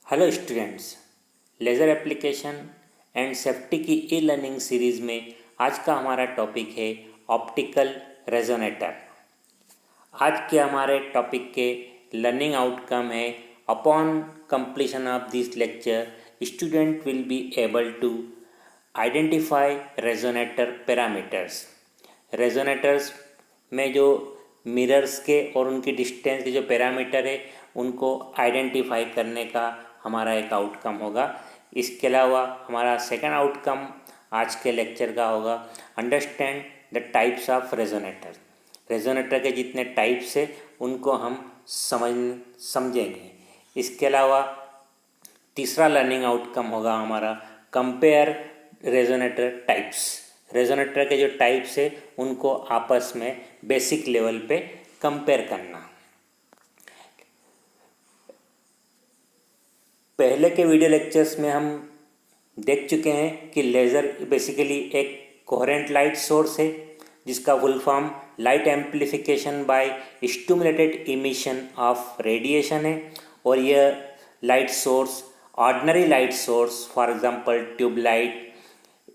Hello students, laser application and safety की e learning series में आज का हमारा टॉपिक है ऑप्टिकल रेजोनेटर। आज के हमारे टॉपिक के लर्निंग आउटकम है upon completion of this lecture student will be able to identify resonator parameters. Resonators में जो मिरर्स के और उनकी डिस्टेंस के जो पैरामीटर है उनको आइडेंटिफाई करने का हमारा एक आउटकम होगा। इसके अलावा हमारा सेकंड आउटकम आज के लेक्चर का होगा understand the types of resonator. Resonator के जितने टाइप्स है उनको हम समझेंगे। इसके अलावा तीसरा लर्निंग आउटकम होगा हमारा कंपेयर रेजोनेटर टाइप्स। रेजोनेटर के जो टाइप्स है उनको आपस में बेसिक लेवल पे कंपेयर करना। पहले के वीडियो लेक्चर्स में हम देख चुके हैं कि लेज़र बेसिकली एक कोहेरेंट लाइट सोर्स है जिसका full form light amplification by stimulated emission of radiation है। और यह light source ordinary light source for example tubelight,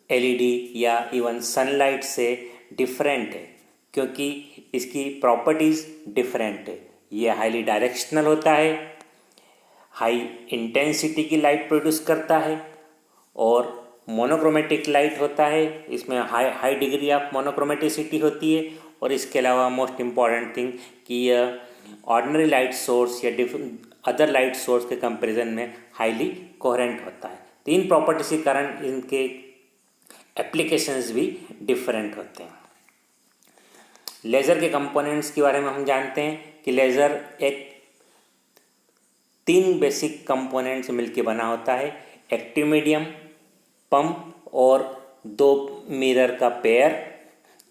LED या इवन सनलाइट से डिफरेंट है क्योंकि इसकी प्रॉपर्टीज़ डिफरेंट है। यह हाईली डायरेक्शनल होता है, हाई इंटेंसिटी की लाइट प्रोड्यूस करता है और मोनोक्रोमेटिक लाइट होता है। इसमें हाई डिग्री ऑफ मोनोक्रोमेटिसिटी होती है। और इसके अलावा मोस्ट इम्पॉर्टेंट थिंग कि यह ऑर्डिनरी लाइट सोर्स या अदर लाइट सोर्स के कंपैरिजन में हाईली कोहेरेंट होता है। तो इन प्रॉपर्टीज के कारण इनके एप्लीकेशंस भी डिफरेंट होते हैं। लेज़र के कंपोनेंट्स के बारे में हम जानते हैं कि लेज़र एक 3 बेसिक कंपोनेंट्स मिलके बना होता है, एक्टिव मीडियम, पंप और 2 मिरर का पेयर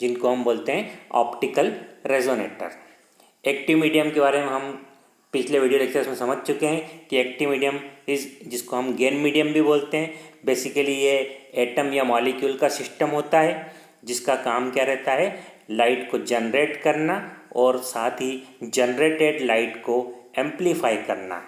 जिनको हम बोलते हैं ऑप्टिकल रेजोनेटर। एक्टिव मीडियम के बारे में हम पिछले वीडियो लेक्चर्स में समझ चुके हैं कि एक्टिव मीडियम जिसको हम गेन मीडियम भी बोलते हैं, बेसिकली ये एटम या मॉलिक्यूल का सिस्टम होता है जिसका काम क्या रहता है, लाइट को जनरेट करना और साथ ही जनरेटेड लाइट को एम्प्लीफाई करना।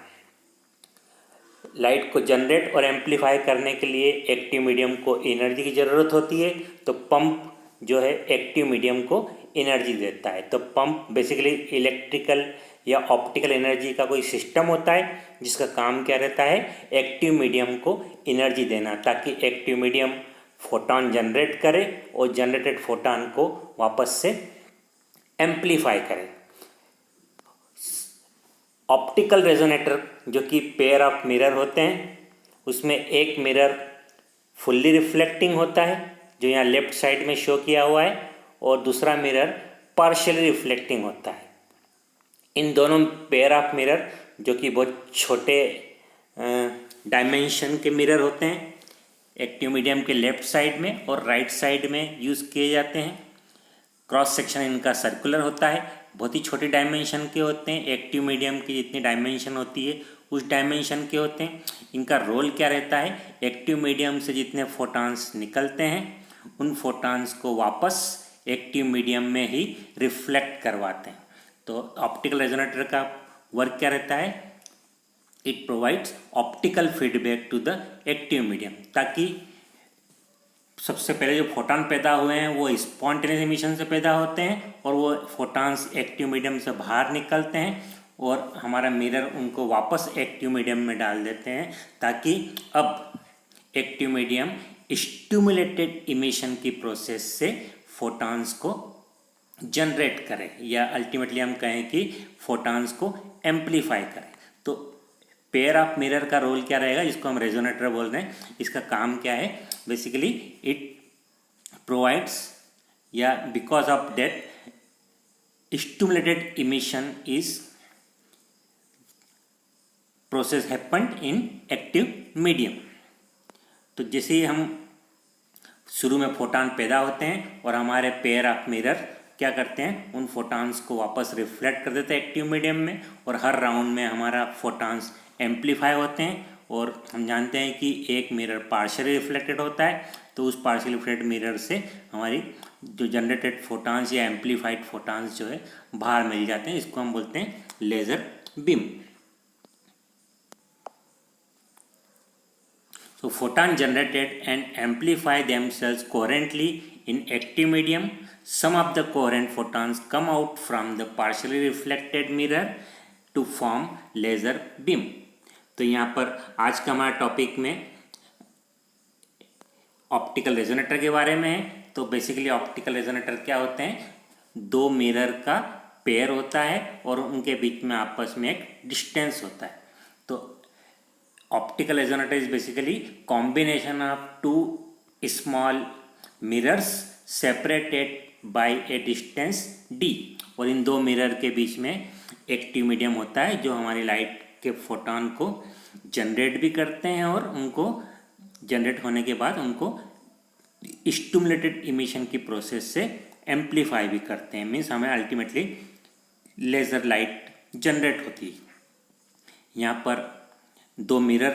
लाइट को जनरेट और एम्प्लीफाई करने के लिए एक्टिव मीडियम को एनर्जी की ज़रूरत होती है, तो पंप जो है एक्टिव मीडियम को एनर्जी देता है। तो पंप बेसिकली इलेक्ट्रिकल या ऑप्टिकल एनर्जी का कोई सिस्टम होता है जिसका काम क्या रहता है, एक्टिव मीडियम को एनर्जी देना ताकि एक्टिव मीडियम फोटॉन जनरेट करे और जनरेटेड फोटॉन को वापस से एम्प्लीफाई करे। ऑप्टिकल रेजोनेटर जो कि पेयर ऑफ मिरर होते हैं उसमें एक मिरर फुल्ली रिफ्लेक्टिंग होता है जो यहाँ लेफ्ट साइड में शो किया हुआ है और दूसरा मिरर पार्शियली रिफ्लेक्टिंग होता है। इन दोनों पेयर ऑफ मिरर जो कि बहुत छोटे डायमेंशन के मिरर होते हैं एक्टिव मीडियम के लेफ्ट साइड में और राइट साइड में यूज़ किए जाते हैं। क्रॉस सेक्शन इनका सर्कुलर होता है, बहुत ही छोटे डायमेंशन के होते हैं, एक्टिव मीडियम की जितनी डायमेंशन होती है उस डायमेंशन के होते हैं। इनका रोल क्या रहता है, एक्टिव मीडियम से जितने फोटॉन्स निकलते हैं उन फोटॉन्स को वापस एक्टिव मीडियम में ही रिफ्लेक्ट करवाते हैं। तो ऑप्टिकल रेजोनेटर का वर्क क्या रहता है, it provides optical feedback to the active medium ताकि सबसे पहले जो फोटॉन पैदा हुए हैं वो स्पॉन्टेनियस एमिशन से पैदा होते हैं और वो फोटॉन्स एक्टिव मीडियम से बाहर निकलते हैं और हमारा मिरर उनको वापस एक्टिव मीडियम में डाल देते हैं ताकि अब एक्टिव मीडियम स्टिमुलेटेड इमिशन की प्रोसेस से फोटॉन्स को जनरेट करे या अल्टीमेटली हम कहें कि फोटॉन्स को एम्प्लीफाई करे। तो पेयर ऑफ मिरर का रोल क्या रहेगा जिसको हम रेजोनेटर बोल रहे हैं, इसका काम क्या है, बेसिकली इट प्रोवाइड्स या because of that stimulated emission is process happened in active medium. तो जैसे ही हम शुरू में फोटॉन पैदा होते हैं और हमारे पेयर ऑफ मिरर क्या करते हैं, उन फोटॉन्स को वापस रिफ्लेक्ट कर देते हैं एक्टिव मीडियम में और हर राउंड में हमारा फोटॉन्स एम्प्लीफाई होते हैं। और हम जानते हैं कि एक मिरर पार्शियली रिफ्लेक्टेड होता है तो उस पार्शियली रिफ्लेक्टेड मिरर से हमारी जो जनरेटेड फोटॉन्स या एम्प्लीफाइड फोटॉन्स जो है बाहर मिल जाते हैं। इसको हम बोलते हैं laser beam. So photon generated and amplify themselves coherently in active medium. Some of the coherent photons come out from the partially reflected mirror to form laser beam. तो यहाँ पर आज का हमारा टॉपिक में ऑप्टिकल रेजोनेटर के बारे में है। तो बेसिकली ऑप्टिकल रेजोनेटर क्या होते हैं? दो मिरर का पेयर होता है और उनके बीच में आपस में एक डिस्टेंस होता है। तो optical resonator is basically combination of two small mirrors separated by a distance d, और इन दो मिरर के बीच में एक्टिव मीडियम होता है जो हमारी लाइट के फोटोन को जनरेट भी करते हैं और उनको जनरेट होने के बाद उनको स्टिमुलेटेड इमिशन की प्रोसेस से एम्पलीफाई भी करते हैं। मीन्स हमें अल्टीमेटली लेज़र लाइट जनरेट होती है। यहाँ पर दो मिरर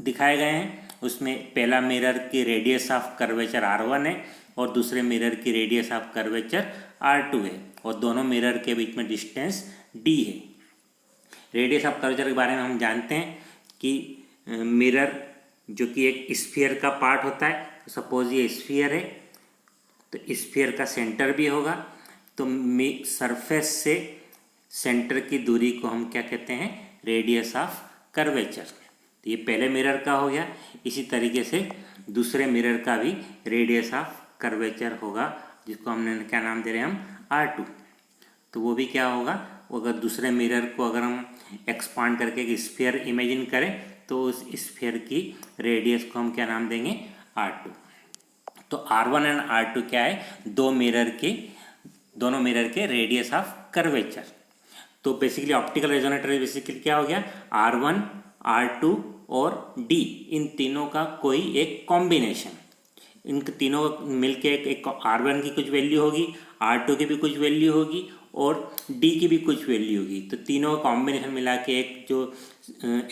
दिखाए गए हैं, उसमें पहला मिरर की रेडियस ऑफ कर्वेचर R1 है और दूसरे मिरर की रेडियस ऑफ कर्वेचर R2 है और दोनों मिरर के बीच में डिस्टेंस d है। रेडियस ऑफ कर्वेचर के बारे में हम जानते हैं कि मिरर जो कि एक स्फीयर का पार्ट होता है, तो सपोज ये स्फीयर है तो स्फीयर का सेंटर भी होगा, तो सरफेस से सेंटर की दूरी को हम क्या कहते हैं? Radius of curvature. तो ये पहले मिरर का हो गया। इसी तरीके से दूसरे मिरर का भी रेडियस ऑफ कर्वेचर होगा जिसको हमने क्या नाम दे रहे हैं हम? R2। तो वो भी क्या होगा? अगर दूसरे मिरर को अगर हम एक्सपांड करके एक स्फीयर इमेजिन करें तो उस स्फीयर की रेडियस को हम क्या नाम देंगे? R2। तो R1 एंड R2 क्या है? दोनों मिरर के रेडियस ऑफ कर्वेचर। तो बेसिकली ऑप्टिकल रेजोनेटर बेसिकली क्या हो गया? R1, R2 और D, इन तीनों का कोई एक कॉम्बिनेशन। इन तीनों मिलके एक R1 की कुछ वैल्यू होगी, R2 की भी कुछ वैल्यू होगी और D की भी कुछ वैल्यू होगी। तो तीनों का कॉम्बिनेशन मिला के एक जो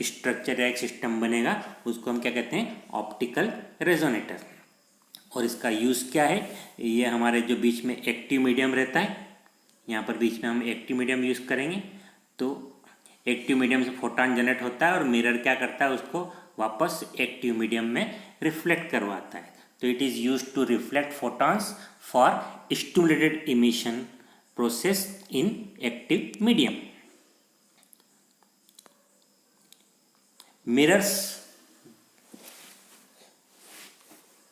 स्ट्रक्चर या एक सिस्टम बनेगा उसको हम क्या कहते हैं? Optical resonator. और इसका यूज़ क्या है? ये हमारे जो बीच में एक्टिव मीडियम रहता है, यहाँ पर बीच में हम एक्टिव मीडियम यूज़ करेंगे। तो एक्टिव मीडियम से फोटोन जनरेट होता है और मिरर क्या करता है? उसको वापस एक्टिव मीडियम में रिफ्लेक्ट करवाता है। तो it is used to reflect photons for stimulated emission process in active medium. Mirrors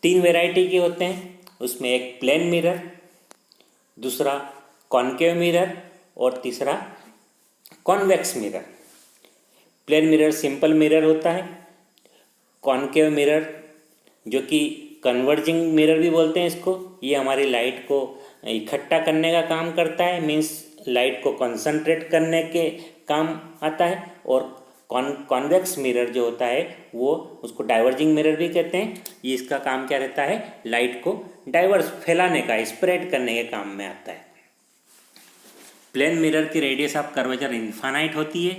तीन वैरायटी के होते हैं, उसमें एक प्लेन मिरर, दूसरा कॉनकेव मिरर और तीसरा convex mirror. Plane mirror simple mirror होता है। कॉनकेव मिरर जो कि कन्वर्जिंग मिरर भी बोलते हैं इसको, ये हमारी लाइट को इकट्ठा करने का काम करता है, मीन्स लाइट को कंसंट्रेट करने के काम आता है। और कॉन्वेक्स मिरर जो होता है वो उसको डाइवर्जिंग मिरर भी कहते हैं। ये इसका काम क्या रहता है? लाइट को डाइवर्स फैलाने का, स्प्रेड करने के काम में आता है। प्लेन मिरर की रेडियस ऑफ कर्वेचर इनफाइनाइट होती है।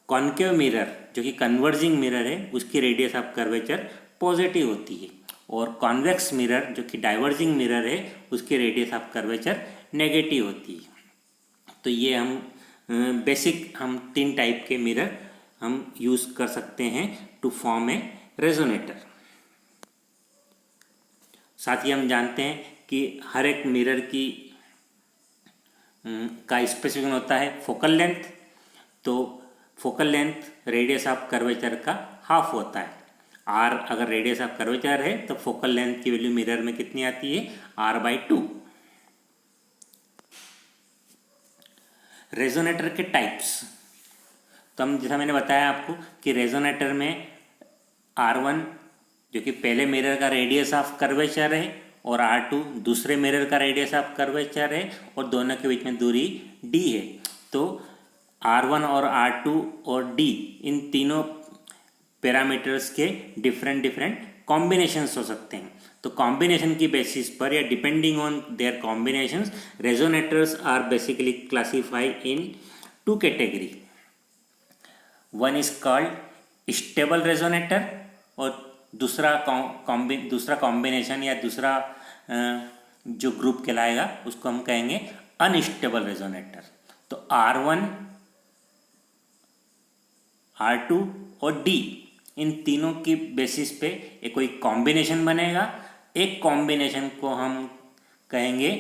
कॉनकेव मिरर जो कि कन्वर्जिंग मिरर है उसकी रेडियस ऑफ कर्वेचर पॉजिटिव होती है और कॉन्वेक्स मिरर जो कि डाइवर्जिंग मिरर है उसकी रेडियस ऑफ कर्वेचर नेगेटिव होती है। तो ये हम बेसिक हम तीन टाइप के मिरर हम यूज़ कर सकते हैं टू फॉर्म ए रेजोनेटर। साथ ही हम जानते हैं कि हर एक मिरर की का स्पेसिफिकेशन होता है फोकल लेंथ। तो focal length radius of curvature का हाफ होता है। R अगर रेडियस ऑफ कर्वेचर है तो फोकल लेंथ की वैल्यू मिरर में कितनी आती है? R/2। रेजोनेटर के टाइप्स, तो हम जैसा मैंने बताया आपको कि रेजोनेटर में R1 जो कि पहले मिरर का रेडियस ऑफ कर्वेचर है और R2 दूसरे मिरर का रेडियस ऑफ कर्वेचर है और दोनों के बीच में दूरी D है। तो R1 और R2 और D इन तीनों पैरामीटर्स के डिफरेंट कॉम्बिनेशंस हो सकते हैं। तो कॉम्बिनेशन की बेसिस पर या depending on their combinations resonators are basically classified in two category. One is called stable resonator और दूसरा कॉम्बिनेशन या दूसरा जो ग्रुप कहलाएगा उसको हम कहेंगे अनस्टेबल रेजोनेटर। तो R1, R2 और D इन तीनों की बेसिस पे एक कोई कॉम्बिनेशन बनेगा। एक कॉम्बिनेशन को हम कहेंगे,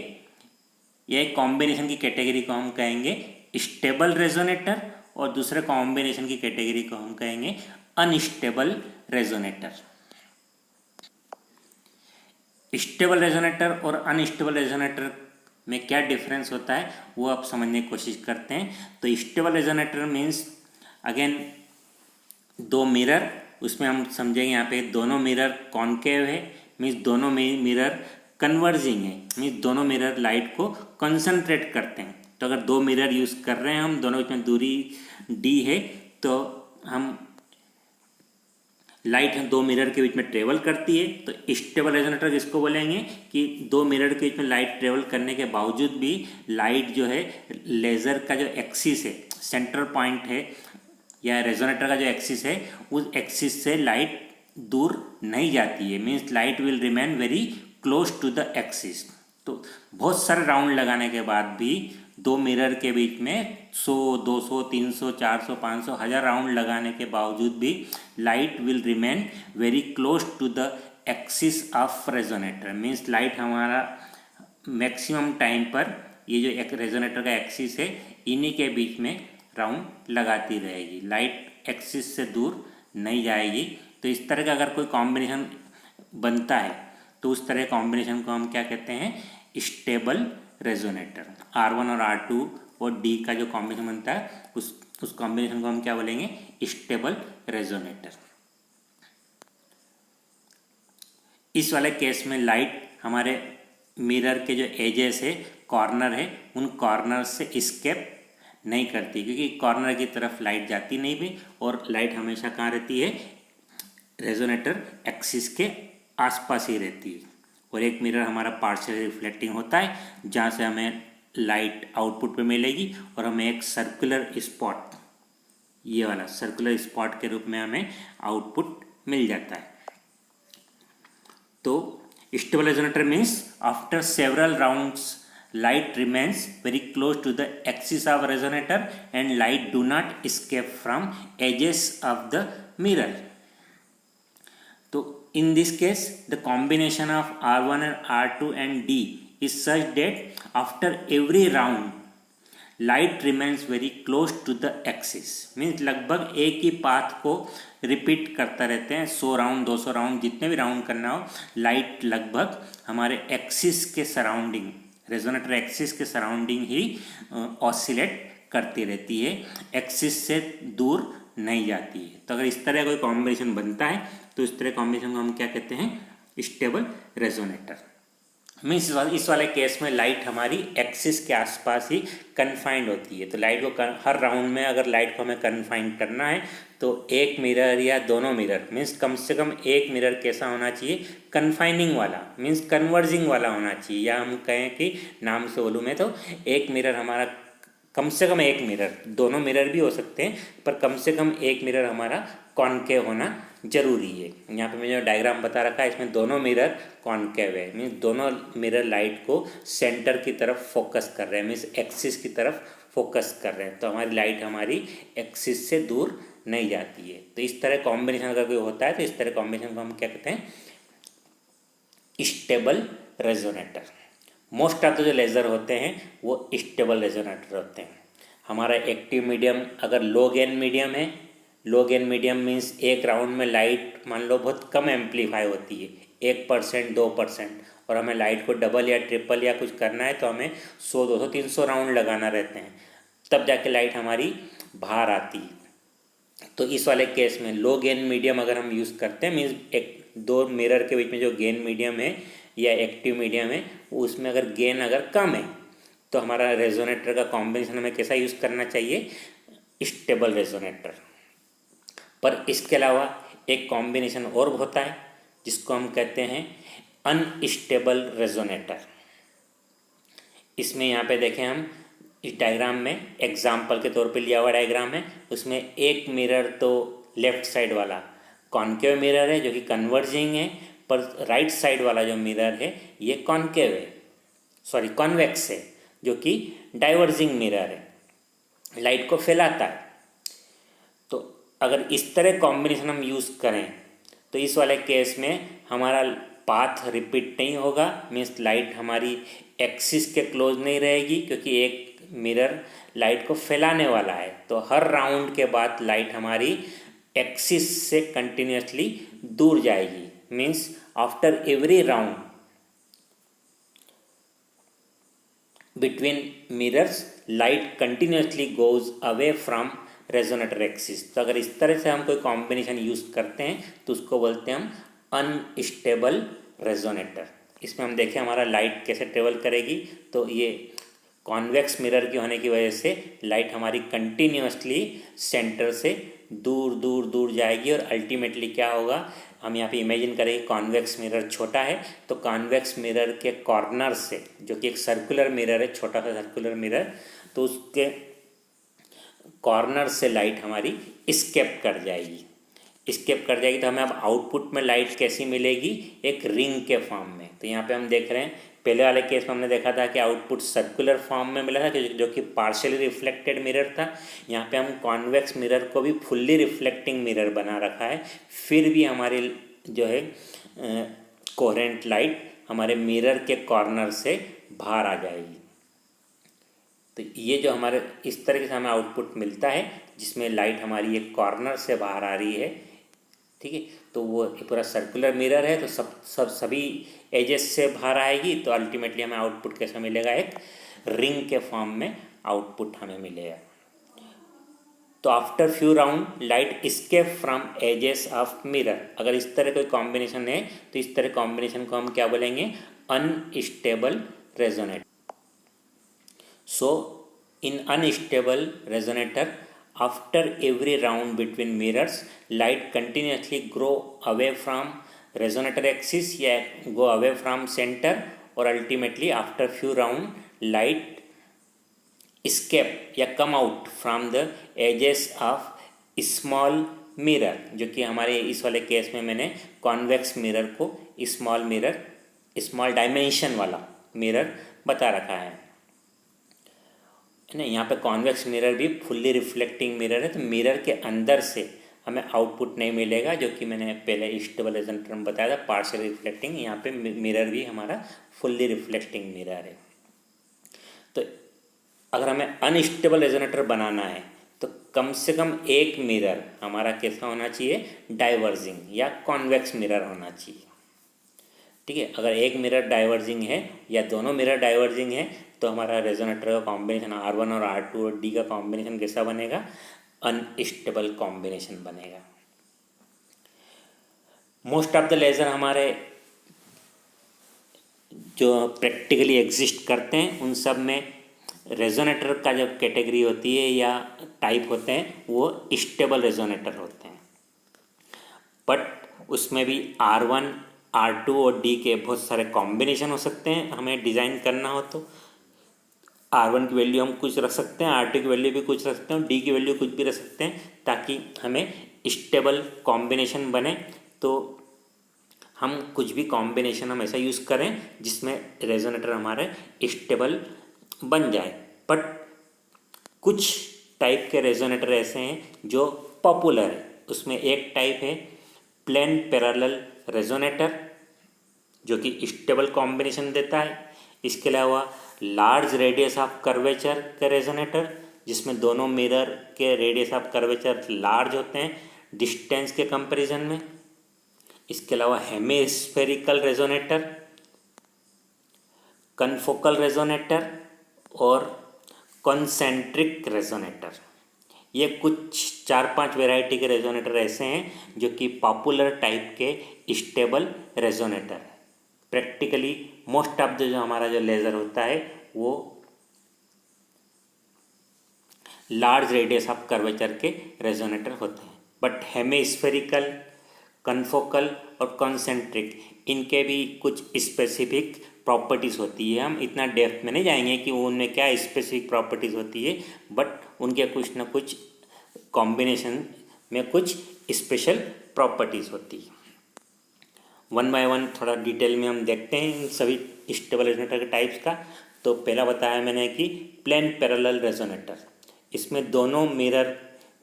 या एक कॉम्बिनेशन की कैटेगरी को हम कहेंगे स्टेबल रेजोनेटर, और दूसरे कॉम्बिनेशन की कैटेगरी को हम कहेंगे अनस्टेबल रेजोनेटर। स्टेबल रेजोनेटर और अनस्टेबल रेजोनेटर में क्या डिफरेंस होता है वो आप समझने की कोशिश करते हैं। तो स्टेबल रेजोनेटर मीन्स अगेन दो मिरर, उसमें हम समझेंगे यहाँ पे दोनों मिरर कॉन्केव है, मीन्स दोनों मिरर कन्वर्जिंग है, मीन्स दोनों मिरर लाइट को कंसंट्रेट करते हैं। तो अगर दो मिरर यूज़ कर रहे हैं हम, दोनों के बीच में दूरी d है, तो हम लाइट दो मिरर के बीच में ट्रेवल करती है। तो स्टेबल रेजोनेटर किसको बोलेंगे कि दो मिरर के बीच में लाइट ट्रेवल करने के बावजूद भी लाइट जो है लेज़र का जो एक्सिस है, सेंटर पॉइंट है, या रेजोनेटर का जो एक्सिस है, उस एक्सिस से लाइट दूर नहीं जाती है, means light will remain very close to the axis. तो बहुत सारे राउंड लगाने के बाद भी दो मिरर के बीच में 100, 200, 300, 400, 500, 1000 राउंड लगाने के बावजूद भी light will remain very close to the axis of resonator, means light हमारा मैक्सिमम टाइम पर ये जो एक रेजोनेटर का एक्सिस है इन्हीं के बीच में राउंड लगाती रहेगी, लाइट एक्सिस से दूर नहीं जाएगी। तो इस तरह का अगर कोई कॉम्बिनेशन बनता है तो उस तरह कॉम्बिनेशन को हम क्या कहते हैं, स्टेबल रेजोनेटर। R1 और R2 और D का जो कॉम्बिनेशन बनता है उस कॉम्बिनेशन को हम क्या बोलेंगे, स्टेबल रेजोनेटर। इस वाले केस में लाइट हमारे मिरर के जो एजेस है, कॉर्नर है, उन कॉर्नर से स्केप नहीं करती, क्योंकि कॉर्नर की तरफ लाइट जाती नहीं भी, और लाइट हमेशा कहाँ रहती है, रेजोनेटर एक्सिस के आसपास ही रहती है। और एक मिरर हमारा पार्शियल रिफ्लेक्टिंग होता है जहाँ से हमें लाइट आउटपुट पे मिलेगी, और हमें एक सर्कुलर स्पॉट, ये वाला सर्कुलर स्पॉट के रूप में हमें आउटपुट मिल जाता है। तो stable resonator means after several rounds light remains very close to the axis of resonator and light do not escape from edges of the mirror. So in this case the combination of R1 and R2 and D is such that after every round light remains very close to the axis, means लगभग एक ही path को repeat करता रहते हैं, 100 round 200 round जितने भी round करना हो, लाइट लगभग हमारे एक्सिस के सराउंडिंग, रेजोनेटर एक्सिस के सराउंडिंग ही ऑसिलेट करती रहती है, एक्सिस से दूर नहीं जाती है। तो अगर इस तरह कोई कॉम्बिनेशन बनता है तो इस तरह कॉम्बिनेशन को हम क्या कहते हैं, स्टेबल रेजोनेटर। मीन्स इस वाले केस में लाइट हमारी एक्सिस के आसपास ही कन्फाइंड होती है। तो लाइट को हर राउंड में अगर लाइट को हमें कन्फाइंड करना है तो एक मिरर या दोनों मिरर, मीन्स कम से कम एक मिरर कैसा होना चाहिए, कन्फाइनिंग वाला, मीन्स कन्वर्जिंग वाला होना चाहिए, या हम कहें कि नाम से बोलूँ मैं तो एक मिरर हमारा, कम से कम एक मिरर, दोनों मिरर भी हो सकते हैं पर कम से कम एक मिरर हमारा कॉनकेव होना जरूरी है। यहाँ पे मैंने जो डायग्राम बता रखा है इसमें दोनों मिरर कॉनकेव है, मीन्स दोनों मिरर लाइट को सेंटर की तरफ फोकस कर रहे हैं, मीन्स एक्सिस की तरफ फोकस कर रहे हैं, तो हमारी लाइट हमारी एक्सिस से दूर नहीं जाती है। तो इस तरह कॉम्बिनेशन अगर कोई होता है तो इस तरह कॉम्बिनेशन को हम क्या कहते हैं, stable resonator. Most of the जो लेज़र होते हैं वो स्टेबल रेजोनेटर होते हैं। हमारा एक्टिव मीडियम अगर लो गेन मीडियम है, लो गेन मीडियम मीन्स एक राउंड में लाइट मान लो बहुत कम एम्पलीफाई होती है, 1%, 2%, और हमें लाइट को डबल या ट्रिपल या कुछ करना है तो हमें 100, 200, 300 राउंड लगाना रहते हैं, तब जाके लाइट हमारी बाहर आती है। तो इस वाले केस में लो गेन मीडियम अगर हम यूज़ करते हैं, मीन्स एक दो मिरर के बीच में जो गेन मीडियम है या एक्टिव मीडियम है उसमें अगर गेन अगर कम है तो हमारा रेजोनेटर का कॉम्बिनेशन हमें कैसा यूज़ करना चाहिए, स्टेबल रेजोनेटर। पर इसके अलावा एक कॉम्बिनेशन और होता है जिसको हम कहते हैं अनस्टेबल रेजोनेटर। इसमें यहाँ पे देखें हम इस डायग्राम में एग्जाम्पल के तौर पे लिया हुआ डायग्राम है, उसमें एक मिरर तो लेफ्ट साइड वाला कॉनकेव मिरर है जो कि कन्वर्जिंग है, पर राइट साइड वाला जो मिरर है ये कॉनकेव है, सॉरी कॉन्वेक्स है, जो कि डाइवर्जिंग मिरर है, लाइट को फैलाता है। तो अगर इस तरह कॉम्बिनेशन हम यूज़ करें तो इस वाले केस में हमारा पाथ रिपीट नहीं होगा, मीन्स लाइट हमारी एक्सिस के क्लोज नहीं रहेगी, क्योंकि एक मिरर लाइट को फैलाने वाला है। तो हर राउंड के बाद लाइट हमारी एक्सिस से कंटिन्यूसली दूर जाएगी, means after every round between mirrors light continuously goes away from resonator axis. तो अगर इस तरह से हम कोई कॉम्बिनेशन यूज़ करते हैं तो उसको बोलते हैं हम अनस्टेबल रेजोनेटर। इसमें हम देखें हमारा लाइट कैसे ट्रेवल करेगी। तो ये कॉन्वेक्स मिरर की होने की वजह से लाइट हमारी कंटिन्यूसली सेंटर से दूर दूर दूर जाएगी और अल्टीमेटली क्या होगा, हम यहाँ पे इमेजिन करें कॉन्वेक्स मिरर छोटा है तो कॉन्वेक्स मिरर के कॉर्नर से, जो कि एक सर्कुलर मिरर है, छोटा सा सर्कुलर मिरर, तो उसके कॉर्नर से लाइट हमारी स्केप कर जाएगी। स्केप कर जाएगी तो हमें अब आउटपुट में लाइट कैसी मिलेगी, एक रिंग के फॉर्म में। तो यहाँ पे हम देख रहे हैं पहले वाले केस में हमने देखा था कि आउटपुट सर्कुलर फॉर्म में मिला था, जो कि पार्शियली रिफ्लेक्टेड मिरर था। यहाँ पे हम कॉन्वेक्स मिरर को भी फुल्ली रिफ्लेक्टिंग मिरर बना रखा है, फिर भी हमारी जो है कोहेरेंट लाइट हमारे मिरर के कॉर्नर से बाहर आ जाएगी। तो ये जो हमारे इस तरीके से हमें आउटपुट मिलता है जिसमें लाइट हमारी एक कॉर्नर से बाहर आ रही है, ठीक है। तो वो पूरा सर्कुलर मिरर है तो सभी एजेस से बाहर आएगी, तो अल्टीमेटली हमें आउटपुट कैसा मिलेगा, एक रिंग के फॉर्म में आउटपुट हमें मिलेगा। तो after few round light escape from edges of mirror. अगर इस तरह कोई कॉम्बिनेशन है तो इस तरह कॉम्बिनेशन को हम क्या बोलेंगे, unstable resonator. So in unstable resonator, after every round between mirrors, light continuously grow away from resonator axis या go away from center, और ultimately after few round light escape या come out from the edges of small mirror, जो कि हमारे इस वाले case में मैंने कॉन्वेक्स मिरर को स्मॉल मिरर, स्मॉल डायमेंशन वाला मिरर बता रखा है ना। यहाँ पे कॉन्वेक्स मिरर भी फुल्ली रिफ्लेक्टिंग मिरर है, तो मिरर के अंदर से हमें आउटपुट नहीं मिलेगा, जो कि मैंने पहले स्टेबल रेजोनेटर में बताया था पार्शियल रिफ्लेक्टिंग। यहाँ पे मिरर भी हमारा फुल्ली रिफ्लेक्टिंग मिरर है। तो अगर हमें अनस्टेबल रेजोनेटर बनाना है तो कम से कम एक मिरर हमारा कैसा होना चाहिए, डाइवर्जिंग या कॉन्वेक्स मिरर होना चाहिए, ठीक है। अगर एक मिरर डाइवर्जिंग है या दोनों मिरर डाइवर्जिंग है तो हमारा रेजोनेटर का कॉम्बिनेशन R1 और R2 और D का कॉम्बिनेशन कैसा बनेगा, अनस्टेबल कॉम्बिनेशन बनेगा। मोस्ट ऑफ द लेज़र हमारे जो प्रैक्टिकली एग्जिस्ट करते हैं उन सब में रेजोनेटर का जब कैटेगरी होती है या टाइप होते हैं वो स्टेबल रेजोनेटर होते हैं, बट उसमें भी R1 R2 और D के बहुत सारे कॉम्बिनेशन हो सकते हैं। हमें डिज़ाइन करना हो तो R1 की वैल्यू हम कुछ रख सकते हैं, R2 की वैल्यू भी कुछ रख सकते हैं और D की वैल्यू कुछ भी रख सकते हैं, ताकि हमें स्टेबल कॉम्बिनेशन बने। तो हम कुछ भी कॉम्बिनेशन हम ऐसा यूज़ करें जिसमें रेजोनेटर हमारे स्टेबल बन जाए। बट कुछ टाइप के रेजोनेटर ऐसे हैं जो पॉपुलर है। उसमें एक टाइप है प्लेन पैरेलल रेजोनेटर, जो कि स्टेबल कॉम्बिनेशन देता है। इसके अलावा लार्ज रेडियस ऑफ कर्वेचर के रेजोनेटर, जिसमें दोनों मिरर के रेडियस ऑफ कर्वेचर लार्ज होते हैं डिस्टेंस के कंपैरिजन में। इसके अलावा हेमिस्फेरिकल रेजोनेटर, कनफोकल रेजोनेटर और कॉन्सेंट्रिक रेजोनेटर, ये कुछ 4-5 वैरायटी के रेजोनेटर ऐसे हैं जो कि पॉपुलर टाइप के स्टेबल रेजोनेटर है। प्रैक्टिकली मोस्ट ऑफ द जो हमारा जो लेज़र होता है वो लार्ज रेडियस ऑफ कर्वेचर के रेजोनेटर होते हैं, बट हेमिस्फेरिकल, कनफोकल और कॉन्सेंट्रिक इनके भी कुछ स्पेसिफिक प्रॉपर्टीज़ होती है। हम इतना डेप्थ में नहीं जाएंगे कि उनमें क्या स्पेसिफिक प्रॉपर्टीज़ होती है, बट उनके कुछ ना कुछ कॉम्बिनेशन में कुछ स्पेशल प्रॉपर्टीज़ होती है। वन बाय वन थोड़ा डिटेल में हम देखते हैं इन सभी स्टेबल रेजोनेटर के टाइप्स का। तो पहला बताया मैंने कि प्लेन पैरेलल रेजोनेटर, इसमें दोनों मिरर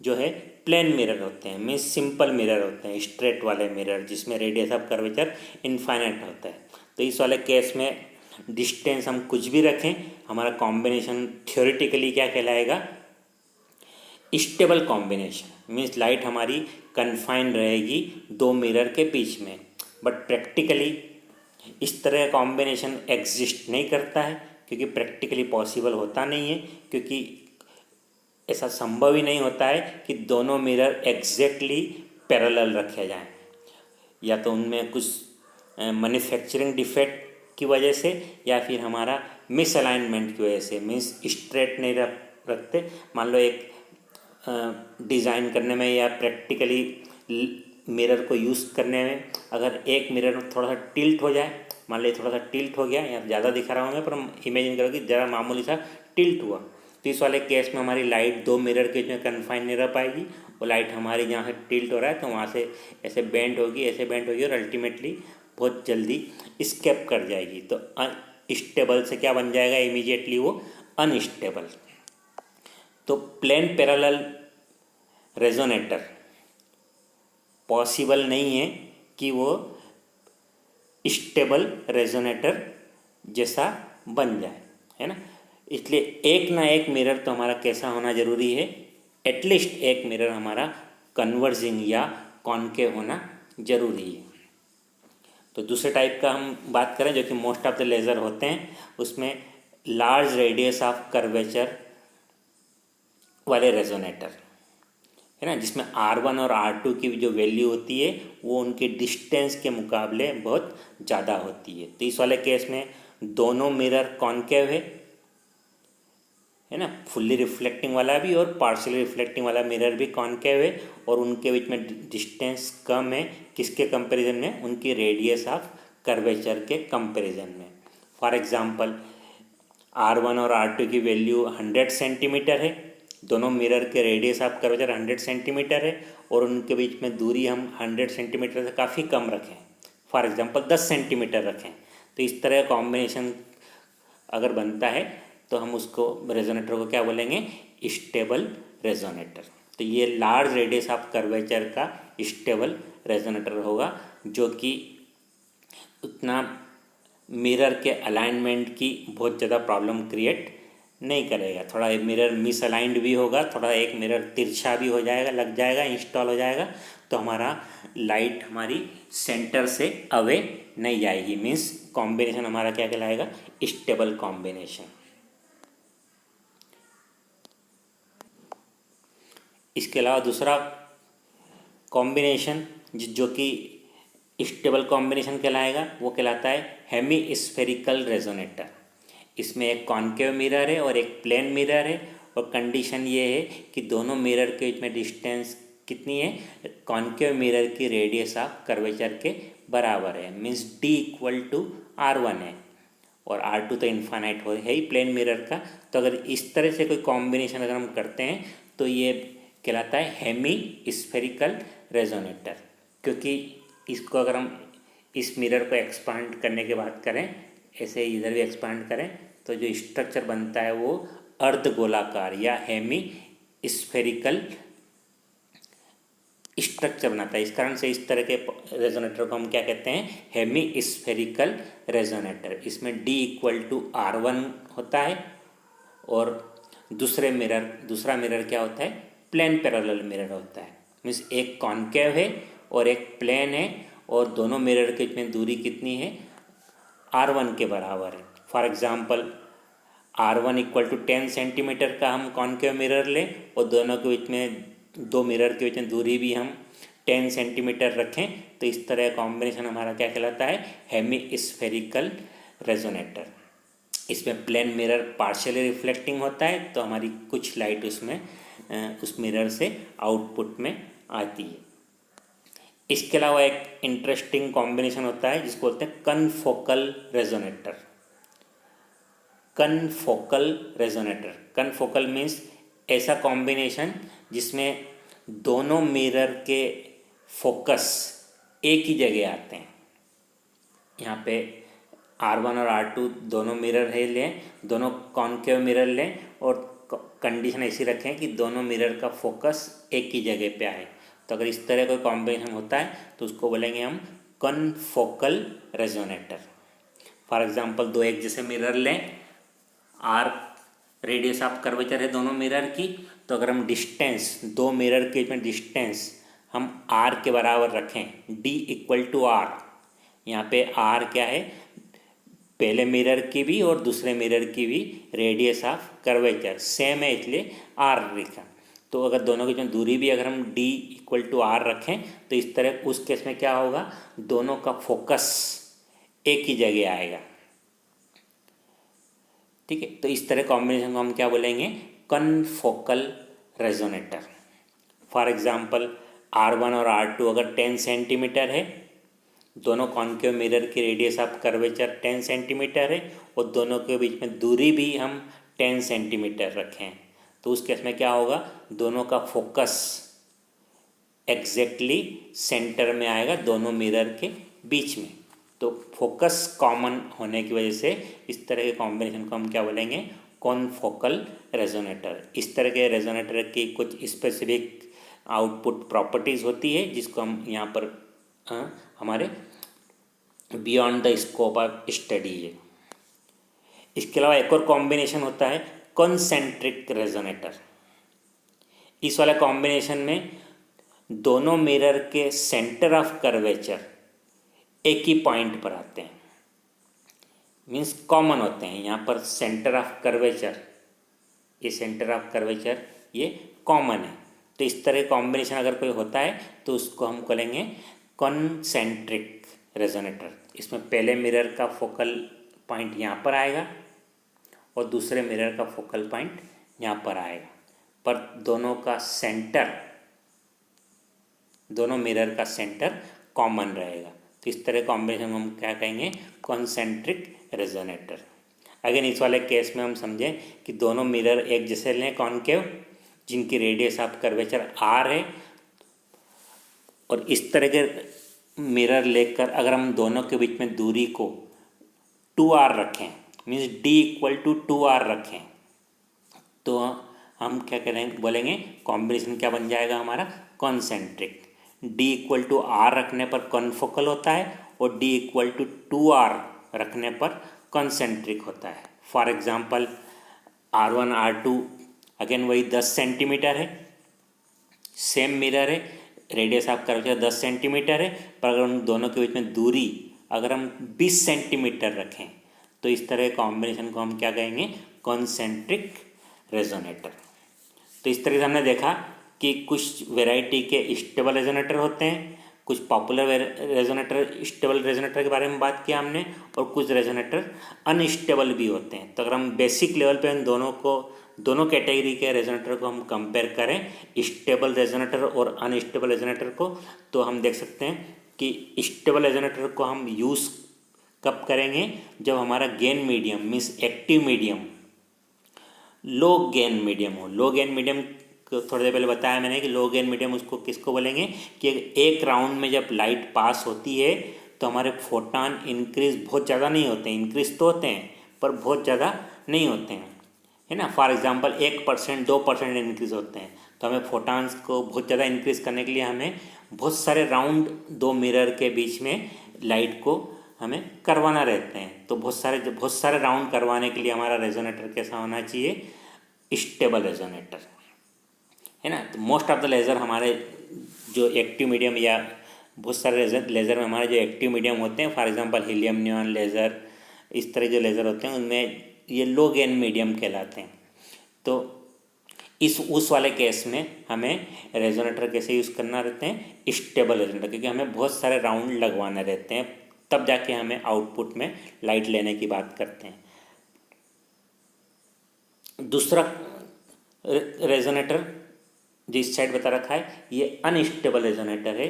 जो है प्लेन मिरर होते हैं, मीन्स सिंपल मिरर होते हैं, स्ट्रेट वाले मिरर जिसमें रेडियस ऑफ कर्वेचर इनफाइनाइट होता है। तो इस वाले केस में डिस्टेंस हम कुछ भी रखें, हमारा कॉम्बिनेशन थ्योरेटिकली क्या कहलाएगा, स्टेबल कॉम्बिनेशन। मीन्स लाइट हमारी कन्फाइंड रहेगी दो मिरर के बीच में। बट प्रैक्टिकली इस तरह का कॉम्बिनेशन एग्जिस्ट नहीं करता है, क्योंकि प्रैक्टिकली पॉसिबल होता नहीं है, क्योंकि ऐसा संभव ही नहीं होता है कि दोनों मिरर एग्जैक्टली पैरेलल रखे जाएं। या तो उनमें कुछ मैन्युफैक्चरिंग डिफेक्ट की वजह से, या फिर हमारा मिसअलाइनमेंट की वजह से, मीन्स स्ट्रेट नहीं रखते। मान लो एक डिज़ाइन करने में या प्रैक्टिकली मिरर को यूज़ करने में अगर एक मिरर थोड़ा सा टिल्ट हो जाए, मान लो थोड़ा सा टिल्ट हो गया, या ज़्यादा दिख रहा हूँ मैं, पर इमेजिन करो कि ज़रा मामूली सा टिल्ट हुआ, तो इस वाले केस में हमारी लाइट दो मिरर के बीच में कन्फाइन नहीं रह पाएगी। और लाइट हमारी जहाँ से टिल्ट हो रहा है तो वहाँ से ऐसे बेंड होगी, ऐसे बेंड होगी, और अल्टीमेटली बहुत जल्दी स्केप कर जाएगी। तो अनस्टेबल से क्या बन जाएगा, इमीडिएटली वो अनस्टेबल। तो प्लेन पैरेलल रेजोनेटर पॉसिबल नहीं है कि वो स्टेबल रेजोनेटर जैसा बन जाए, है ना। इसलिए एक ना एक मिरर तो हमारा कैसा होना जरूरी है, एटलीस्ट एक मिरर हमारा कन्वर्जिंग या कॉनकेव होना जरूरी है। तो दूसरे टाइप का हम बात करें जो कि मोस्ट ऑफ द लेज़र होते हैं, उसमें लार्ज रेडियस ऑफ कर्वेचर वाले रेजोनेटर, है ना, जिसमें R1 और R2 की जो वैल्यू होती है वो उनके डिस्टेंस के मुकाबले बहुत ज़्यादा होती है। तो इस वाले केस में दोनों मिरर कॉनकेव है ना, फुल्ली रिफ्लेक्टिंग वाला भी और पार्शियली रिफ्लेक्टिंग वाला मिरर भी कॉनकेव है, और उनके बीच में डिस्टेंस कम है, किसके कंपैरिजन में, उनकी रेडियस ऑफ कर्वेचर के कंपैरिजन में। फॉर एग्जांपल R1 और R2 की वैल्यू 100 सेंटीमीटर है, दोनों मिरर के रेडियस ऑफ कर्वेचर 100 सेंटीमीटर है, और उनके बीच में दूरी हम 100 सेंटीमीटर से काफ़ी कम रखें, फॉर एग्जांपल 10 सेंटीमीटर रखें। तो इस तरह कॉम्बिनेशन अगर बनता है तो हम उसको रेजोनेटर को क्या बोलेंगे, स्टेबल रेजोनेटर। तो ये लार्ज रेडियस ऑफ कर्वेचर का स्टेबल रेजोनेटर होगा, जो कि उतना मिरर के अलाइनमेंट की बहुत ज़्यादा प्रॉब्लम क्रिएट नहीं करेगा। थोड़ा एक मिरर मिसअलाइंड भी होगा, थोड़ा एक मिरर तिरछा भी हो जाएगा, लग जाएगा, इंस्टॉल हो जाएगा, तो हमारा लाइट हमारी सेंटर से अवे नहीं जाएगी। मीन्स कॉम्बिनेशन हमारा क्या कहलाएगा, स्टेबल कॉम्बिनेशन। इसके अलावा दूसरा कॉम्बिनेशन जो कि स्टेबल कॉम्बिनेशन कहलाएगा वो कहलाता है हेमी स्फेरिकल रेजोनेटर। इसमें एक कॉनकेव मिरर है और एक प्लेन मिरर है, और कंडीशन ये है कि दोनों मिरर के बीच में डिस्टेंस कितनी है, कॉनकेव मिरर की रेडियस ऑफ कर्वेचर के बराबर है। मीन्स D = R1 है, और R2 तो इन्फानाइट है ही प्लेन मिरर का। तो अगर इस तरह से कोई कॉम्बिनेशन अगर हम करते हैं तो ये कहलाता है हेमी स्फेरिकल रेजोनेटर। क्योंकि इसको अगर हम इस मिरर को एक्सपांड करने की बात करें, ऐसे इधर भी एक्सपांड करें, तो जो स्ट्रक्चर बनता है वो अर्धगोलाकार या हेमी स्फेरिकल स्ट्रक्चर बनाता है। इस कारण से इस तरह के रेजोनेटर को हम क्या कहते हैं, हेमी स्फेरिकल रेजोनेटर। इसमें D = R1 होता है, और दूसरा मिरर क्या होता है, प्लेन पैरेलल मिरर होता है। मीन्स एक कॉनकेव है और एक प्लेन है, और दोनों मिरर के बीच में दूरी कितनी है, R1 के बराबर है। फॉर एग्जांपल R1 = 10 सेंटीमीटर का हम कॉनकेव मिरर लें, और दोनों के बीच में, दो मिरर के बीच में दूरी भी हम 10 सेंटीमीटर रखें, तो इस तरह कॉम्बिनेशन हमारा क्या कहलाता है, हेमी स्फेरिकल रेजोनेटर। इसमें प्लेन मिरर पार्शियली रिफ्लेक्टिंग होता है, तो हमारी कुछ लाइट उसमें उस मिरर से आउटपुट में आती है। इसके अलावा एक इंटरेस्टिंग कॉम्बिनेशन होता है जिसको बोलते हैं confocal resonator. Confocal resonator, confocal means ऐसा कॉम्बिनेशन जिसमें दोनों मिरर के फोकस एक ही जगह आते हैं। यहाँ पे R1 और R2 दोनों मिरर है लें, दोनों कॉनकेव मिरर लें, और कंडीशन ऐसी रखें कि दोनों मिरर का फोकस एक ही जगह पे आए। तो अगर इस तरह कोई कॉम्बिनेशन होता है तो उसको बोलेंगे हम कॉनफोकल रेजोनेटर। फॉर एग्जांपल दो एक जैसे मिरर लें, आर रेडियस ऑफ कर्वेचर है दोनों मिरर की, तो अगर हम डिस्टेंस दो मिरर के बीच में डिस्टेंस हम आर के बराबर रखें, डी इक्वल टू आर, यहाँ पे आर क्या है, पहले मिरर की भी और दूसरे मिरर की भी रेडियस ऑफ कर्वेचर सेम है इसलिए आर लिखा। तो अगर दोनों के बीच में दूरी भी अगर हम डी इक्वल टू आर रखें तो इस तरह उस केस में क्या होगा, दोनों का फोकस एक ही जगह आएगा। ठीक है, तो इस तरह कॉम्बिनेशन को हम क्या बोलेंगे, कॉनफोकल रेजोनेटर। फॉर एग्जांपल R1 और R2 अगर 10 सेंटीमीटर है, दोनों कॉन्केव मिरर की रेडियस ऑफ कर्वेचर 10 सेंटीमीटर है और दोनों के बीच में दूरी भी हम 10 सेंटीमीटर रखें, तो उस केस में क्या होगा, दोनों का फोकस एग्जैक्टली सेंटर में आएगा दोनों मिरर के बीच में। तो फोकस कॉमन होने की वजह से इस तरह के कॉम्बिनेशन को हम क्या बोलेंगे, कॉनफोकल रेजोनेटर। इस तरह के रेजोनेटर की कुछ स्पेसिफिक आउटपुट प्रॉपर्टीज़ होती है जिसको हम यहाँ पर हमारे beyond the scope of study है। इसके अलावा एक और कॉम्बिनेशन होता है कॉन्सेंट्रिक रेजोनेटर। इस वाले कॉम्बिनेशन में दोनों मिरर के सेंटर ऑफ कर्वेचर एक ही पॉइंट पर आते हैं, मीन्स कॉमन होते हैं। यहाँ पर सेंटर ऑफ कर्वेचर, ये सेंटर ऑफ कर्वेचर ये कॉमन है। तो इस तरह कॉम्बिनेशन अगर कोई होता है तो उसको हम बोलेंगे कॉन्सेंट्रिक रेजोनेटर। इसमें पहले मिरर का फोकल पॉइंट यहाँ पर आएगा और दूसरे मिरर का फोकल पॉइंट यहाँ पर आएगा, पर दोनों का सेंटर, दोनों मिरर का सेंटर कॉमन रहेगा। तो इस तरह कॉम्बिनेशन हम क्या कहेंगे, कॉन्सेंट्रिक रेजोनेटर। अगेन इस वाले केस में हम समझें कि दोनों मिरर एक जैसे लें कॉन्केव, जिनकी रेडियस ऑफ कर्वेचर आर है, और इस तरह के मिरर लेकर अगर हम दोनों के बीच में दूरी को 2r रखें, means d equal to 2r रखें, तो हम क्या करेंगे, बोलेंगे कॉम्बिनेशन क्या बन जाएगा हमारा, concentric. d equal to R रखने पर कॉन्फोकल होता है और d इक्वल टू 2r रखने पर कॉन्सेंट्रिक होता है। For example R1 R2 again वही 10 सेंटीमीटर है, सेम मिरर है, रेडियस ऑफ कर्वेचर 10 सेंटीमीटर है, पर अगर उन दोनों के बीच में दूरी अगर हम 20 सेंटीमीटर रखें तो इस तरह के कॉम्बिनेशन को हम क्या कहेंगे, कॉन्सेंट्रिक रेजोनेटर। तो इस तरह से हमने देखा कि कुछ वैरायटी के स्टेबल रेजोनेटर होते हैं, कुछ पॉपुलर रेजोनेटर, स्टेबल रेजोनेटर के बारे में बात किया हमने, और कुछ रेजोनेटर अनस्टेबल भी होते हैं। तो अगर हम बेसिक लेवल पे इन दोनों कैटेगरी के रेजोनेटर को हम कंपेयर करें, स्टेबल रेजोनेटर और अनस्टेबल रेजोनेटर को, तो हम देख सकते हैं कि स्टेबल रेजोनेटर को हम यूज़ कब करेंगे, जब हमारा gain medium means active medium low gain medium हो। लो गेन मीडियम थोड़ी देर पहले बताया मैंने कि लो गेन मीडियम उसको किसको बोलेंगे कि एक राउंड में जब लाइट पास होती है तो हमारे फोटॉन इंक्रीज बहुत ज़्यादा नहीं होते हैं, इंक्रीज तो होते हैं पर बहुत ज़्यादा नहीं होते हैं, है ना। फॉर एग्जांपल 1% 2% इंक्रीज होते हैं। तो हमें फोटॉन्स को बहुत ज़्यादा इंक्रीज करने के लिए हमें बहुत सारे राउंड दो मिरर के बीच में लाइट को हमें करवाना रहते हैं। तो बहुत सारे राउंड करवाने के लिए हमारा रेजोनेटर कैसा होना चाहिए, स्टेबल रेजोनेटर, है ना। तो मोस्ट ऑफ द लेज़र हमारे जो एक्टिव मीडियम या बहुत सारे लेज़र में हमारे जो एक्टिव मीडियम होते हैं, for example helium neon laser, इस तरह जो लेज़र होते हैं उनमें ये लो गेन मीडियम कहलाते हैं। तो उस वाले केस में हमें रेजोनेटर कैसे यूज़ करना रहते हैं, स्टेबल रेजोनेटर, क्योंकि हमें बहुत सारे राउंड लगवाने रहते हैं, तब जाके हमें आउटपुट में लाइट लेने की बात करते हैं। दूसरा रेजोनेटर जो इस साइड बता रखा है ये अनस्टेबल रेजोनेटर है।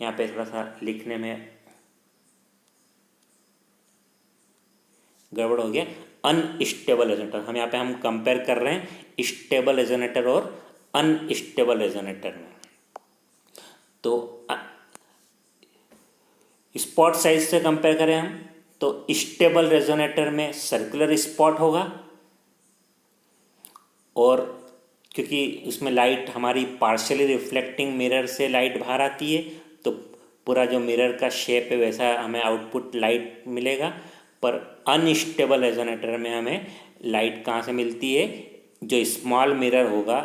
यहाँ पे थोड़ा सा लिखने में गड़बड़ हो गया, अनस्टेबल रेजोनेटर। हम यहाँ पे हम कंपेयर कर रहे हैं स्टेबल रेजोनेटर और अनस्टेबल रेजोनेटर में। तो स्पॉट साइज से कंपेयर करें हम तो स्टेबल रेजोनेटर में सर्कुलर स्पॉट होगा और क्योंकि उसमें लाइट हमारी पार्शियली रिफ्लेक्टिंग मिरर से लाइट बाहर आती है, तो पूरा जो मिरर का शेप है वैसा हमें आउटपुट लाइट मिलेगा। पर अनस्टेबल रेजोनेटर में हमें लाइट कहाँ से मिलती है, जो स्मॉल मिरर होगा,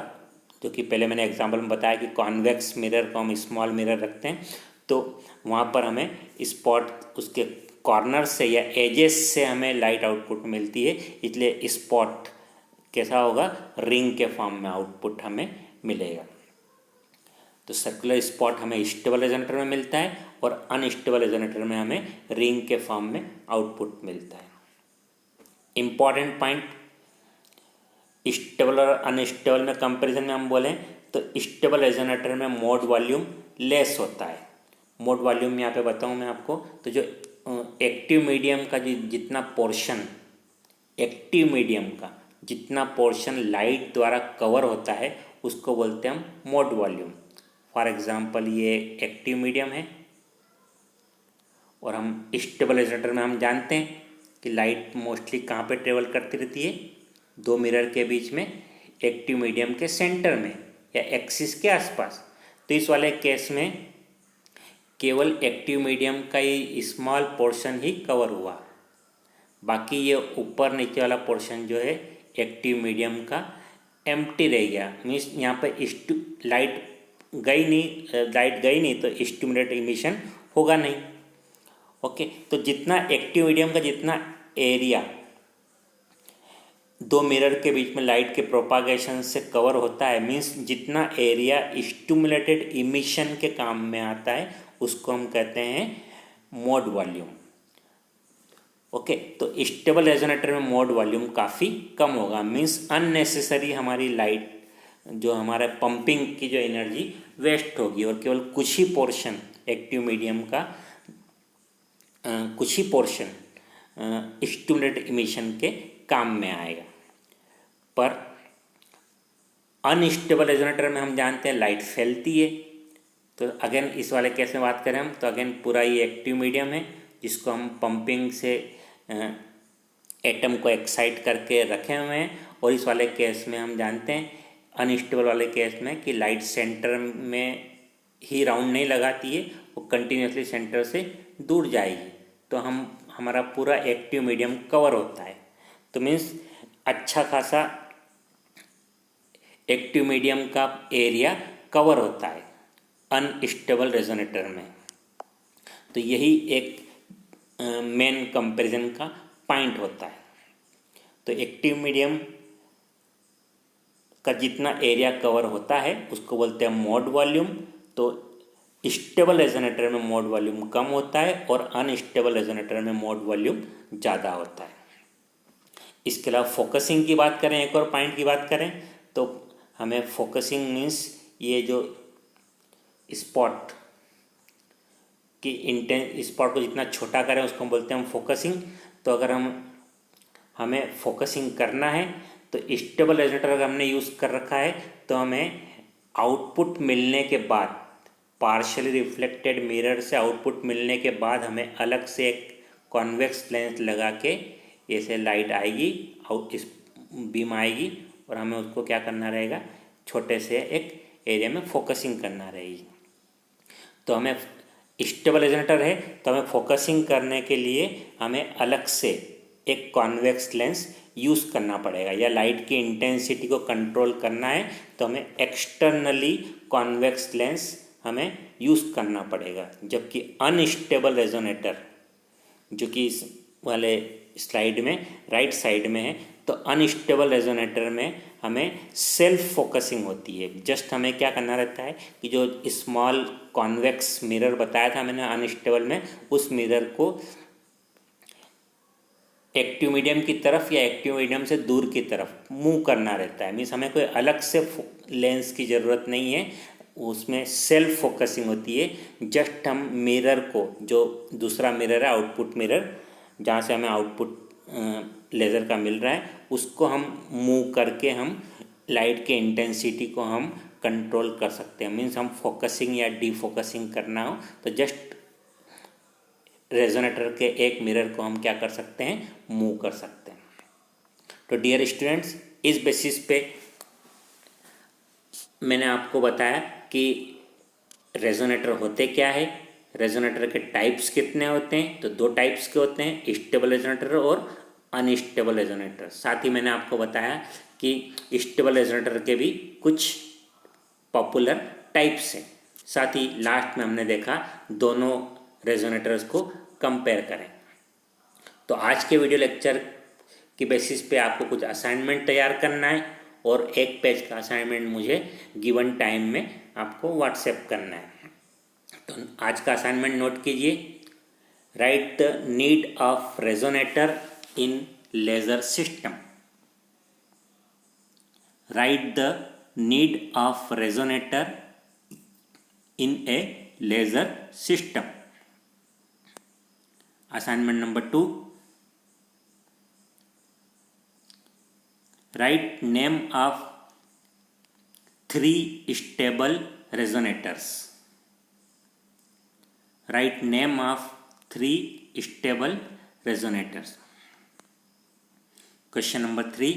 जो कि पहले मैंने एग्जांपल में बताया कि कॉन्वेक्स मिरर को हम स्मॉल मिरर रखते हैं, तो वहाँ पर हमें स्पॉट उसके कॉर्नर से या एजेस से हमें लाइट आउटपुट मिलती है, इसलिए स्पॉट कैसा होगा, रिंग के फॉर्म में आउटपुट हमें मिलेगा। तो सर्कुलर स्पॉट हमें स्टेबल रेजोनेटर में मिलता है और अनस्टेबल रेजोनेटर में हमें रिंग के फॉर्म में आउटपुट मिलता है। इम्पॉर्टेंट पॉइंट, स्टेबल और अनस्टेबल में कंपैरिजन में हम बोलें तो स्टेबल रेजोनेटर में मोड वॉल्यूम लेस होता है। मोड वॉल्यूम यहाँ पे बताऊँ मैं आपको, तो जो एक्टिव मीडियम का जितना पोर्शन, एक्टिव मीडियम का जितना पोर्शन लाइट द्वारा कवर होता है उसको बोलते हैं हम मोड वॉल्यूम। फॉर एग्जांपल ये एक्टिव मीडियम है और हम स्टेबल रेजोनेटर में हम जानते हैं कि लाइट मोस्टली कहाँ पे ट्रेवल करती रहती है, दो मिरर के बीच में, एक्टिव मीडियम के सेंटर में या एक्सिस के आसपास। तो इस वाले केस में केवल एक्टिव मीडियम का ही स्मॉल पोर्शन ही कवर हुआ, बाकी ये ऊपर नीचे वाला पोर्शन जो है एक्टिव मीडियम का एम्प्टी रह गया। मीन्स यहाँ पर लाइट गई नहीं तो स्टिमुलेटेड इमिशन होगा नहीं। ओके, तो जितना एक्टिव मीडियम का जितना एरिया दो मिरर के बीच में लाइट के प्रोपागेशन से कवर होता है, मीन्स जितना एरिया स्टिमुलेटेड इमिशन के काम में आता है उसको हम कहते हैं मोड वॉल्यूम। ओके, तो स्टेबल रेजोनेटर में मोड वॉल्यूम काफ़ी कम होगा, मीन्स अननेसेसरी हमारी लाइट जो हमारा पंपिंग की जो एनर्जी वेस्ट होगी और केवल कुछ ही पोर्शन एक्टिव मीडियम का कुछ ही पोर्शन स्टिमुलेटेड इमिशन के काम में आएगा। पर अनस्टेबल रेजोनेटर में हम जानते हैं लाइट फैलती है। तो अगेन इस वाले केस में बात करें हम, तो अगेन पूरा ये एक्टिव मीडियम है जिसको हम पंपिंग से एटम को एक्साइट करके रखे हुए हैं, और इस वाले केस में हम जानते हैं अनस्टेबल वाले केस में कि लाइट सेंटर में ही राउंड नहीं लगाती है, वो कंटिन्यूसली सेंटर से दूर जाएगी, तो हमारा पूरा एक्टिव मीडियम कवर होता है। तो मीन्स अच्छा खासा एक्टिव मीडियम का एरिया कवर होता है अनस्टेबल रेजोनेटर में। तो यही एक मेन कंपैरिजन का पॉइंट होता है। तो एक्टिव मीडियम का जितना एरिया कवर होता है उसको बोलते हैं मोड वॉल्यूम। तो स्टेबल रेजोनेटर में मोड वॉल्यूम कम होता है और अनस्टेबल रेजोनेटर में मोड वॉल्यूम ज़्यादा होता है। इसके अलावा फोकसिंग की बात करें, एक और पॉइंट की बात करें, तो हमें फोकसिंग मीन्स ये जो स्पॉट की स्पॉट को जितना छोटा करें उसको हम बोलते हैं हम फोकसिंग। तो अगर हमें फोकसिंग करना है तो स्टेबल रेजोनेटर अगर हमने यूज़ कर रखा है तो हमें आउटपुट मिलने के बाद, पार्शियली रिफ्लेक्टेड मिरर से आउटपुट मिलने के बाद हमें अलग से एक कॉन्वेक्स लेंस लगा के ऐसे लाइट आएगी, इस बीम आएगी और हमें उसको क्या करना रहेगा, छोटे से एक एरिया में फोकसिंग करना रहेगी। तो हमें स्टेबल रेजोनेटर है तो हमें फोकसिंग करने के लिए हमें अलग से एक कॉन्वेक्स लेंस यूज़ करना पड़ेगा, या लाइट की इंटेंसिटी को कंट्रोल करना है तो हमें एक्सटर्नली कॉन्वेक्स लेंस हमें यूज़ करना पड़ेगा। जबकि अनस्टेबल रेजोनेटर जो कि इस वाले स्लाइड में राइट साइड में है, तो अनस्टेबल रेजोनेटर में हमें सेल्फ फोकसिंग होती है। जस्ट हमें क्या करना रहता है कि जो स्मॉल कॉन्वेक्स मिरर बताया था मैंने अनस्टेबल में, उस मिरर को एक्टिव मीडियम की तरफ या एक्टिव मीडियम से दूर की तरफ मूव करना रहता है। मीन्स हमें कोई अलग से लेंस की ज़रूरत नहीं है, उसमें सेल्फ फोकसिंग होती है। जस्ट हम मिरर को, जो दूसरा मिरर है आउटपुट मिरर जहाँ से हमें आउटपुट लेज़र का मिल रहा है, उसको हम मूव करके हम लाइट के इंटेंसिटी को हम कंट्रोल कर सकते हैं। मीन्स हम फोकसिंग या डीफोकसिंग करना हो तो जस्ट रेजोनेटर के एक मिरर को हम क्या कर सकते हैं, मूव कर सकते हैं। तो डियर स्टूडेंट्स, इस बेसिस पे मैंने आपको बताया कि रेजोनेटर होते क्या है, रेजोनेटर के टाइप्स कितने होते हैं। तो दो टाइप्स के होते हैं, स्टेबल रेजोनेटर और अनस्टेबल रेजोनेटर। साथ ही मैंने आपको बताया कि स्टेबल रेजोनेटर के भी कुछ पॉपुलर टाइप्स हैं। साथ ही लास्ट में हमने देखा दोनों रेजोनेटर्स को कंपेयर करें। तो आज के वीडियो लेक्चर की बेसिस पे आपको कुछ असाइनमेंट तैयार करना है और एक पेज का असाइनमेंट मुझे गिवन टाइम में आपको व्हाट्सएप करना है। तो आज का असाइनमेंट नोट कीजिए। Write the need of resonator in laser system. Write the need of resonator in a laser system. Assignment number 2. Write name of 3 stable resonators. Write name of 3 stable resonators. Question number 3.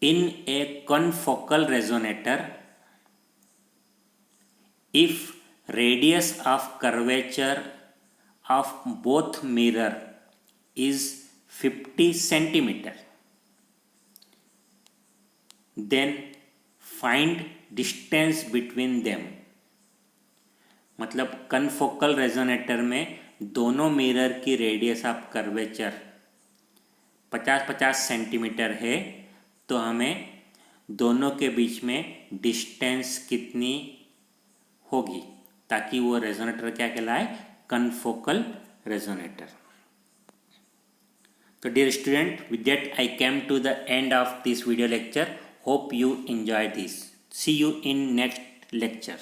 In a confocal resonator, if radius of curvature of both mirror is 50 centimeter, then find distance between them. मतलब confocal resonator में दोनों mirror की radius of curvature 50-50 centimetre है, तो हमें दोनों के बीच में डिस्टेंस कितनी होगी ताकि वो रेजोनेटर क्या कहलाए, कन्फोकल रेजोनेटर। तो dear student, with that I came to the end of this video lecture. Hope you enjoy this. See you in next lecture.